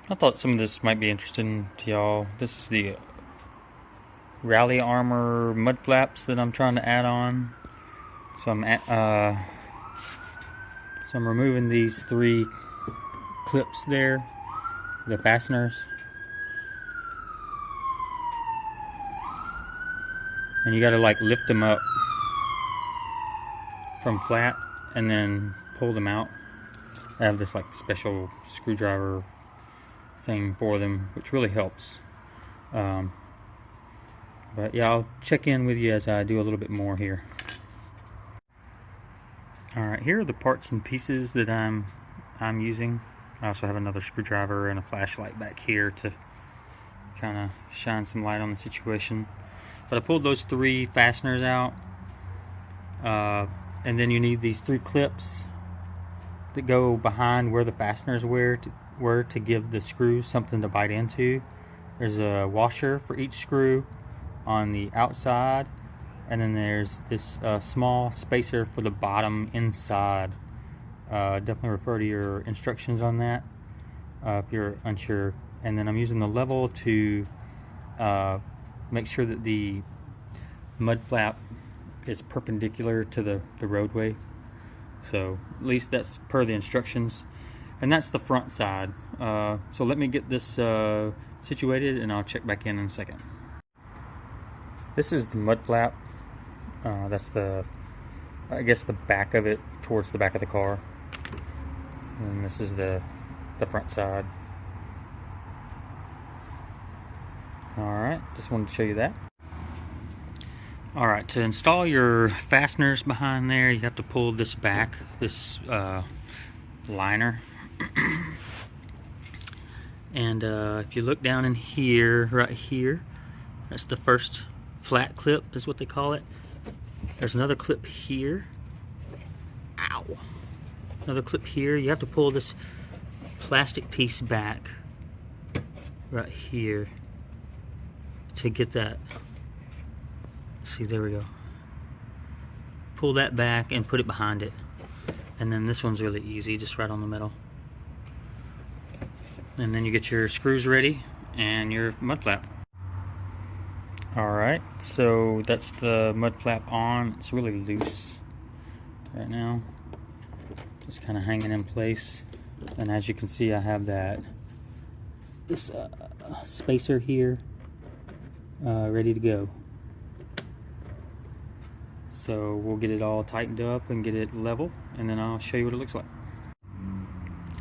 I thought some of this might be interesting to y'all. This is the Rally Armor mud flaps that I'm trying to add on. So I'm removing these 3 clips there, the fasteners, and you got to like lift them up from flat and then pull them out. I have this like special screwdriver thing for them, which really helps. But yeah, I'll check in with you as I do a little bit more here. Alright, here are the parts and pieces that I'm using. I also have another screwdriver and a flashlight back here to kind of shine some light on the situation. But I pulled those 3 fasteners out, and then you need these 3 clips that go behind where the fasteners were to give the screws something to bite into. There's a washer for each screw on the outside, and then there's this small spacer for the bottom inside. Definitely refer to your instructions on that if you're unsure. And then I'm using the level to make sure that the mud flap is perpendicular to the roadway. So at least that's per the instructions. And that's the front side. So let me get this situated and I'll check back in a second. This is the mud flap. That's I guess the back of it towards the back of the car. And this is the front side. Alright, just wanted to show you that. Alright, to install your fasteners behind there, you have to pull this back, this liner. And if you look down in here, right here, that's the first flat clip, is what they call it. There's another clip here. Ow! Another clip here. You have to pull this plastic piece back right here to get that. See, there we go. Pull that back and put it behind it. And then this one's really easy, just right on the middle. And then you get your screws ready and your mud flap. Alright, so that's the mud flap on. It's really loose right now. Just kind of hanging in place. And as you can see, I have this spacer here ready to go. So we'll get it all tightened up and get it level, and then I'll show you what it looks like.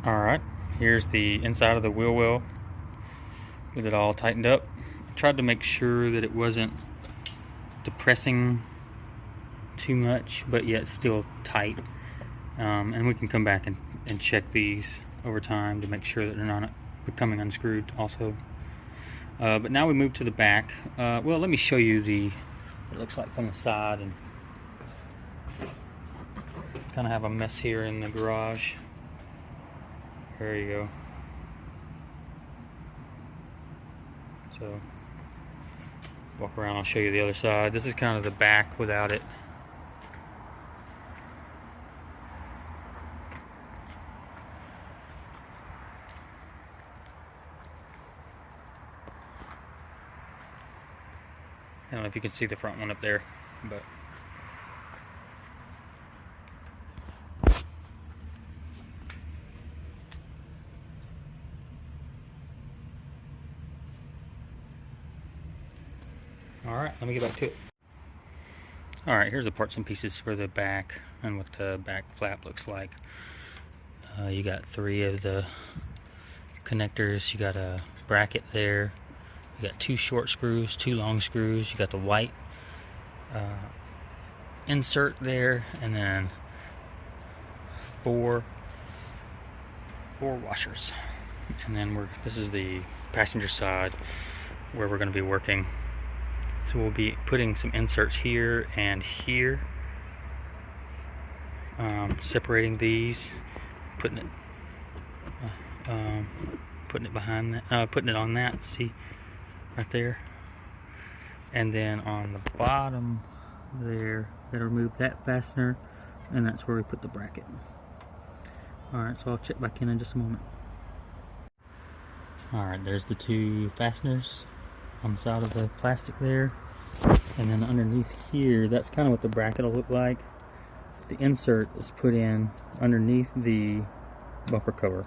Alright, here's the inside of the wheel well. Get it all tightened up. I tried to make sure that it wasn't depressing too much, but yet still tight. And we can come back and check these over time to make sure that they're not becoming unscrewed also. But now we move to the back. Well, let me show you what it looks like from the side. And kind of have a mess here in the garage. There you go. So walk around, I'll show you the other side. This is kind of the back without it. I don't know if you can see the front one up there, but alright, let me get back to it. Alright, here's the parts and pieces for the back and what the back flap looks like. You got 3 of the connectors, you got a bracket there, you got 2 short screws, 2 long screws, you got the white insert there, and then 4 washers. And then this is the passenger side where we're going to be working. So we'll be putting some inserts here and here, separating these, putting it behind that, putting it on that. See, right there. And then on the bottom there, gotta remove that fastener, and that's where we put the bracket. All right, so I'll check back in just a moment. Alright, there's the two fasteners on the side of the plastic there. And then underneath here, that's kind of what the bracket will look like. The insert is put in underneath the bumper cover.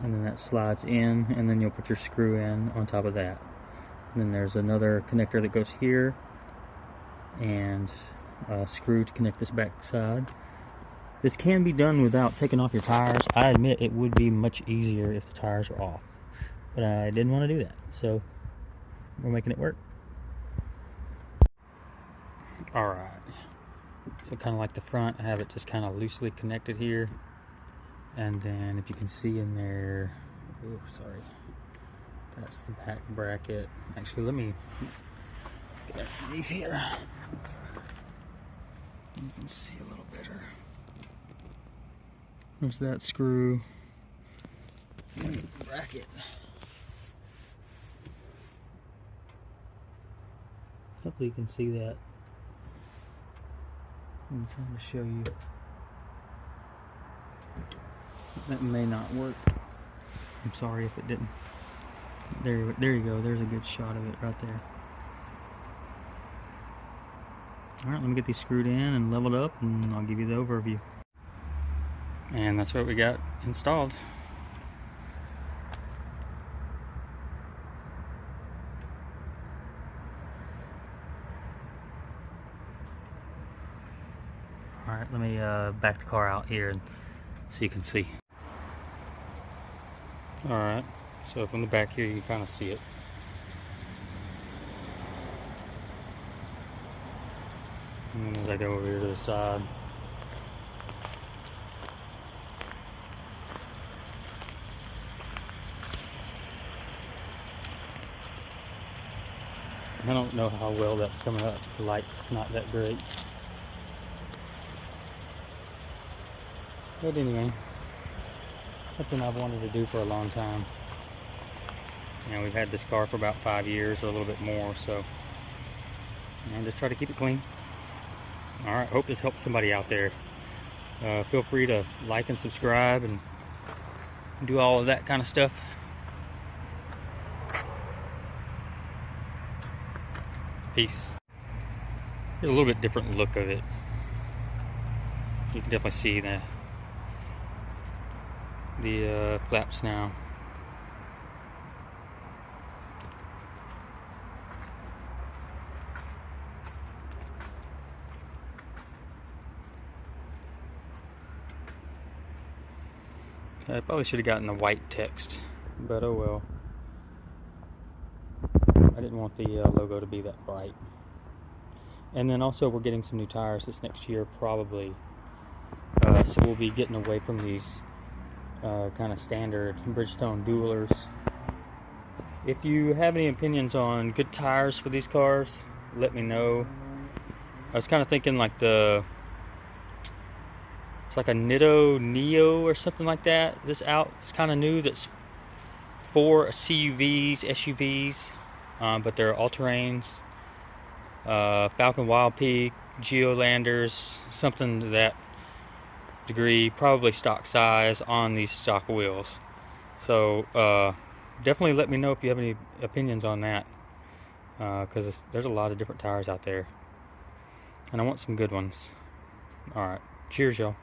And then that slides in, and then you'll put your screw in on top of that. And then there's another connector that goes here, and a screw to connect this back side. This can be done without taking off your tires. I admit it would be much easier if the tires were off, but I didn't want to do that, so we're making it work. Alright, so kind of like the front, I have it just kind of loosely connected here. And then if you can see in there, oh sorry, that's the back bracket. Actually, let me get underneath here. You can see a little better. There's that screw and the bracket. Hopefully you can see that. I'm trying to show you. That may not work. I'm sorry if it didn't. There you go. There's a good shot of it right there. Alright, let me get these screwed in and leveled up, and I'll give you the overview. And that's what we got installed. Alright, let me back the car out here and so you can see. Alright, so from the back here you can kind of see it. And as I go over here to the side, I don't know how well that's coming up. The light's not that great. But anyway, something I've wanted to do for a long time. You know, we've had this car for about 5 years or a little bit more, so just try to keep it clean. Alright, hope this helps somebody out there. Feel free to like and subscribe and do all of that kind of stuff. Peace. There's a little bit different look of it. You can definitely see the flaps now. I probably should have gotten the white text, but oh well. I didn't want the logo to be that bright. And then also we're getting some new tires this next year probably. So we'll be getting away from these kind of standard Bridgestone dualers. If you have any opinions on good tires for these cars, let me know. I was kind of thinking like it's like a Nitto Neo or something like that. It's kind of new. That's for CUVs, SUVs, but they're all-terrains. Falcon Wild Peak, Geolanders, something to that degree, probably stock size on these stock wheels. So definitely let me know if you have any opinions on that, because there's a lot of different tires out there and I want some good ones. Alright, cheers y'all.